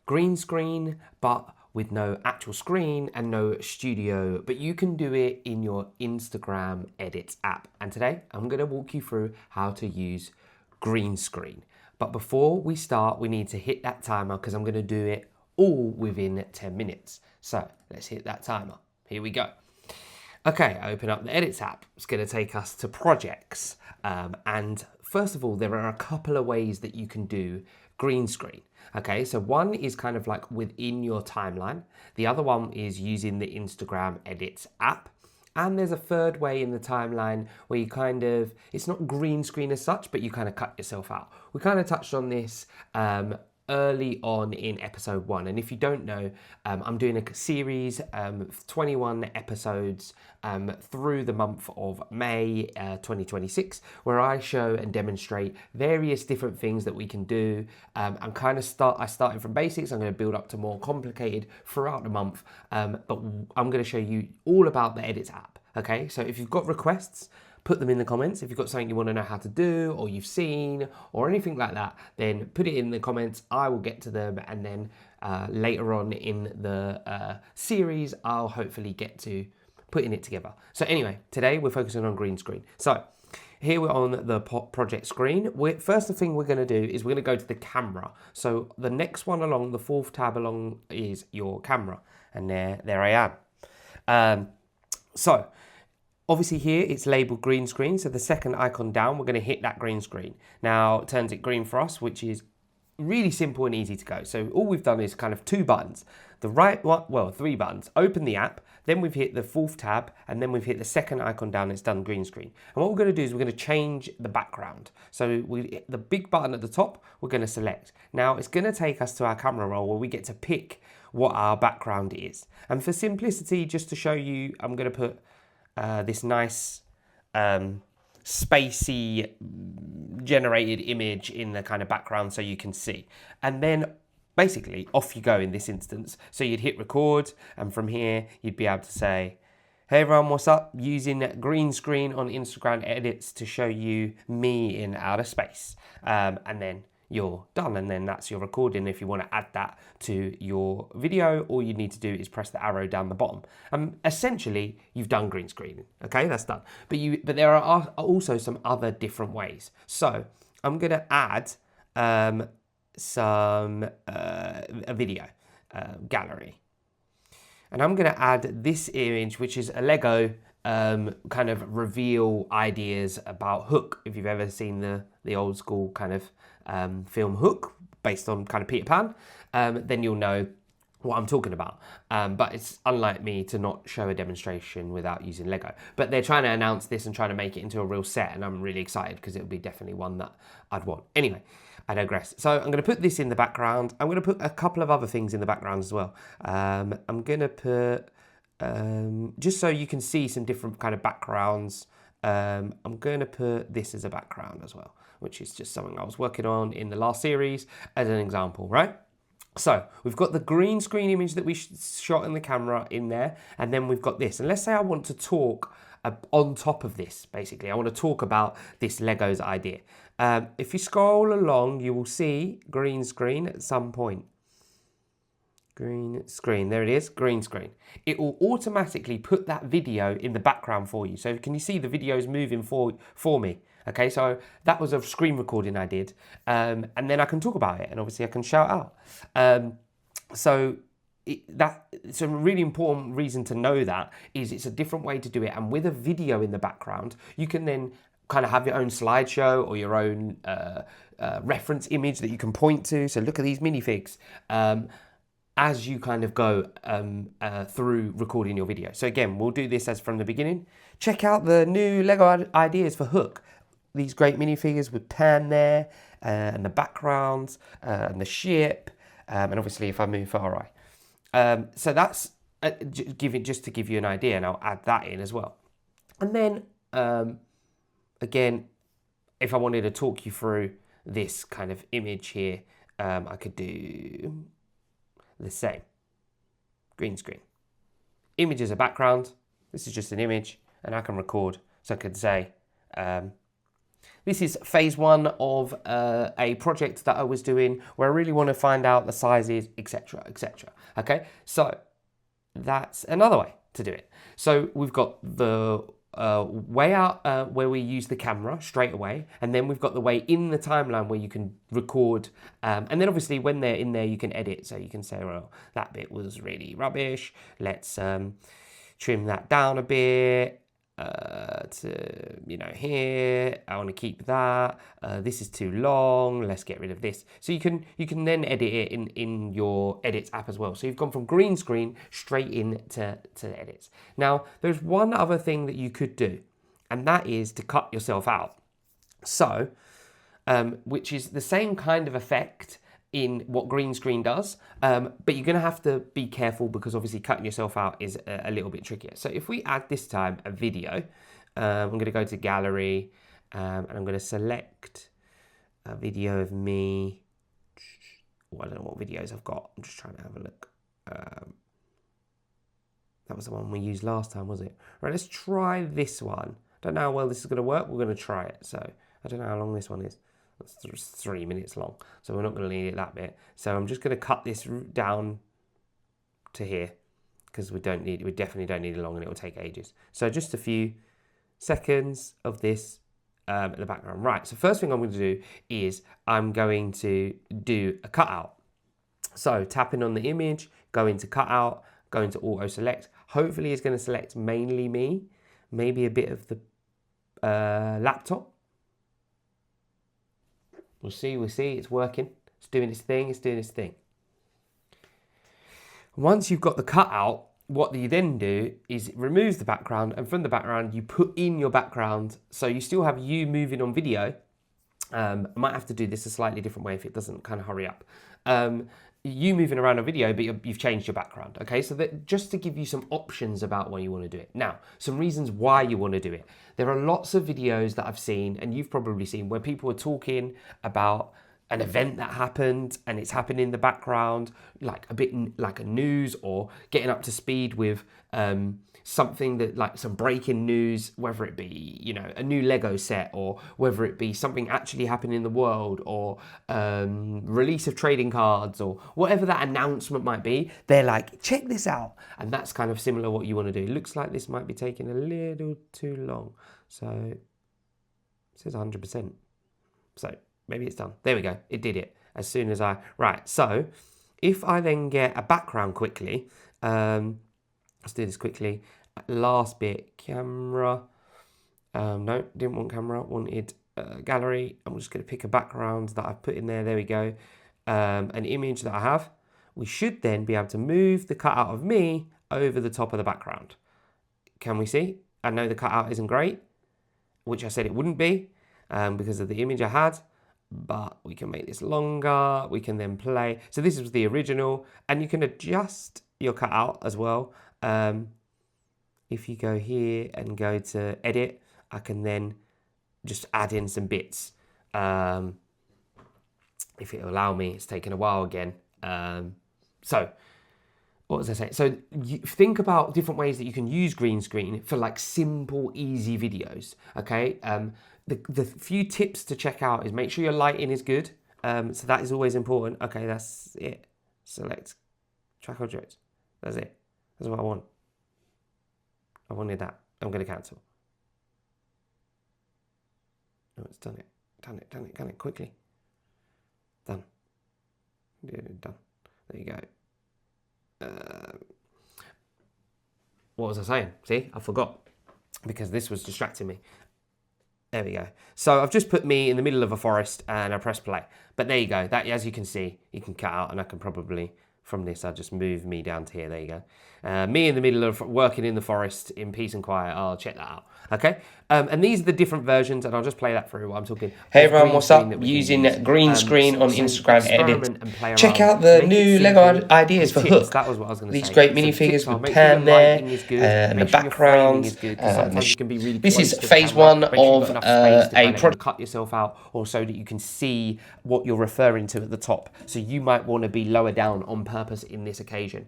green screen, but with no actual screen and no studio, but you can do it in your Instagram Edits app. And today I'm going to walk you through how to use green screen. But before we start, we need to hit that timer because I'm going to do it all within 10 minutes. So let's hit that timer. Here we go. Okay, open up the Edits app. It's going to take us to projects. And first of all, there are a couple of ways that you can do green screen. Okay, so one is kind of like within your timeline. The other one is using the Instagram Edits app. And there's a third way in the timeline where you it's not green screen as such, but you kind of cut yourself out. We kind of touched on this early on in episode 1. And if you don't know, I'm doing a series, 21 episodes through the month of May 2026, where I show and demonstrate various different things that we can do. I started from basics. I'm going to build up to more complicated throughout the month. But I'm going to show you all about the Edits app. Okay, so if you've got requests, put them in the comments. If you've got something you want to know how to do, or you've seen, or anything like that, then put it in the comments. I will get to them, and then later on in the series, I'll hopefully get to putting it together. So anyway, today we're focusing on green screen. So here we're on the project screen. First thing we're going to do is we're going to go to the camera. So the next one along, the fourth tab along, is your camera, and there I am. So obviously here it's labeled green screen, so the second icon down, we're going to hit that green screen. Now it turns it green for us, which is really simple and easy to go. So all we've done is kind of 2 buttons. The right one, well, 3 buttons. Open the app, then we've hit the fourth tab, and then we've hit the second icon down, it's done green screen. And what we're going to do is we're going to change the background. So the big button at the top, we're going to select. Now it's going to take us to our camera roll where we get to pick what our background is. And for simplicity, just to show you, I'm going to put this nice spacey generated image in the kind of background so you can see. And then basically off you go in this instance. So you'd hit record, and from here you'd be able to say, hey everyone, what's up? Using green screen on Instagram Edits to show you me in outer space. And then you're done, and then that's your recording. If you want to add that to your video, all you need to do is press the arrow down the bottom. Essentially, you've done green screening. Okay, that's done. But there are also some other different ways. So I'm going to add a video gallery, and I'm going to add this image, which is a Lego kind of reveal ideas about Hook. If you've ever seen the old school kind of film Hook, based on kind of Peter Pan, then you'll know what I'm talking about. But it's unlike me to not show a demonstration without using Lego. But they're trying to announce this and trying to make it into a real set, and I'm really excited because it'll be definitely one that I'd want. Anyway, I digress. So I'm going to put this in the background. I'm going to put a couple of other things in the background as well. I'm going to put, just so you can see some different kind of backgrounds, I'm going to put this as a background as well, which is just something I was working on in the last series as an example, right? So we've got the green screen image that we shot in the camera in there, and then we've got this. And let's say I want to talk on top of this, basically. I want to talk about this Legos idea. If you scroll along, you will see green screen at some point. Green screen, there it is, green screen. It will automatically put that video in the background for you. So can you see the videos moving for me? Okay, so that was a screen recording I did. And then I can talk about it, and obviously I can shout out. So it's a really important reason to know that is it's a different way to do it. And with a video in the background, you can then kind of have your own slideshow or your own reference image that you can point to. So look at these minifigs. As you kind of go through recording your video. So again, we'll do this as from the beginning. Check out the new Lego ideas for Hook. These great minifigures with Pan there, and the backgrounds, and the ship, and obviously if I move far right. So that's just to give you an idea, and I'll add that in as well. And then, again, if I wanted to talk you through this kind of image here, I could do the same. Green screen. Image as a background. This is just an image, and I can record. So I could say, This is phase one of a project that I was doing where I really want to find out the sizes, etc., etc. Okay, so that's another way to do it. So we've got the way out where we use the camera straight away, and then we've got the way in the timeline where you can record, and then obviously when they're in there you can edit, so you can say, well, that bit was really rubbish, let's trim that down a bit to, you know, here I want to keep that, this is too long, let's get rid of this. So you can then edit it in your edits app as well. So you've gone from green screen straight into edits. Now there's one other thing that you could do, and that is to cut yourself out. So which is the same kind of effect in what green screen does, but you're going to have to be careful because obviously cutting yourself out is a little bit trickier. So if we add this time a video, I'm going to go to gallery, and I'm going to select a video of me. Well, I don't know what videos I've got. I'm just trying to have a look. That was the one we used last time, was it? Right, let's try this one. Don't know how well this is going to work. We're going to try it. So I don't know how long this one is. It's 3 minutes long, so we're not going to need it that bit. So I'm just going to cut this down to here because we definitely don't need it long, and it will take ages. So just a few seconds of this in the background. Right, so first thing I'm going to do is I'm going to do a cutout. So tapping on the image, go into cutout, go into auto select. Hopefully it's going to select mainly me, maybe a bit of the laptop. We'll see, it's working. It's doing its thing, Once you've got the cutout, what you then do is it removes the background, and from the background you put in your background, so you still have you moving on video. I might have to do this a slightly different way if it doesn't kind of hurry up. You moving around a video, but you've changed your background, okay? So that just to give you some options about why you want to do it. Now, some reasons why you want to do it. There are lots of videos that I've seen, and you've probably seen, where people are talking about an event that happened and it's happening in the background, like a bit like a news, or getting up to speed with something that, like some breaking news, whether it be, you know, a new Lego set, or whether it be something actually happening in the world, or release of trading cards, or whatever that announcement might be. They're like, check this out. And that's kind of similar what you want to do. Looks like this might be taking a little too long. So it says 100%. So maybe it's done. There we go. It did it as soon as right. So if I then get a background quickly, let's do this quickly. Last bit, camera. No, didn't want camera. Wanted gallery. I'm just going to pick a background that I've put in there. There we go. An image that I have. We should then be able to move the cutout of me over the top of the background. Can we see? I know the cutout isn't great, which I said it wouldn't be because of the image I had. But we can make this longer. We can then play. So this is the original, and you can adjust your cutout as well. If you go here and go to edit, I can then just add in some bits. If it'll allow me. It's taken a while again. So what was I saying? So you think about different ways that you can use green screen for like simple, easy videos. Okay. The few tips to check out is make sure your lighting is good. So that is always important. Okay, that's it. Select track object. That's it. That's what I want. I wanted that. I'm going to cancel. No, it's done it. Done it quickly. Done. Done. There you go. What was I saying? See, I forgot because this was distracting me. There we go. So I've just put me in the middle of a forest and I press play. But there you go. That, as you can see, you can cut out, and I can probably, from this, I'll just move me down to here. There you go. Me in the middle of working in the forest in peace and quiet. I'll check that out. Okay. And these are the different versions, and I'll just play that through while I'm talking. Hey everyone, what's up? Using green screen on Instagram edit. Check out the new Lego ideas for Hook. That was what I was going to say. These great minifigures with Pan there, and the background. This is phase one of a project. Cut yourself out, or so that you can see what you're referring to at the top. So you might want to be lower down on purpose. purpose in this occasion.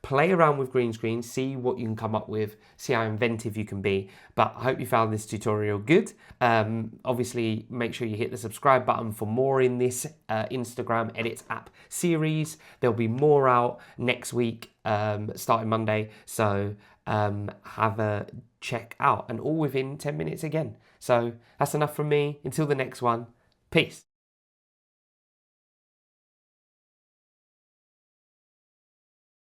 Play around with green screen, see what you can come up with, see how inventive you can be. But I hope you found this tutorial good. Obviously, make sure you hit the subscribe button for more in this Instagram Edits app series. There'll be more out next week, starting Monday. So have a check out, and all within 10 minutes again. So that's enough from me. Until the next one, peace.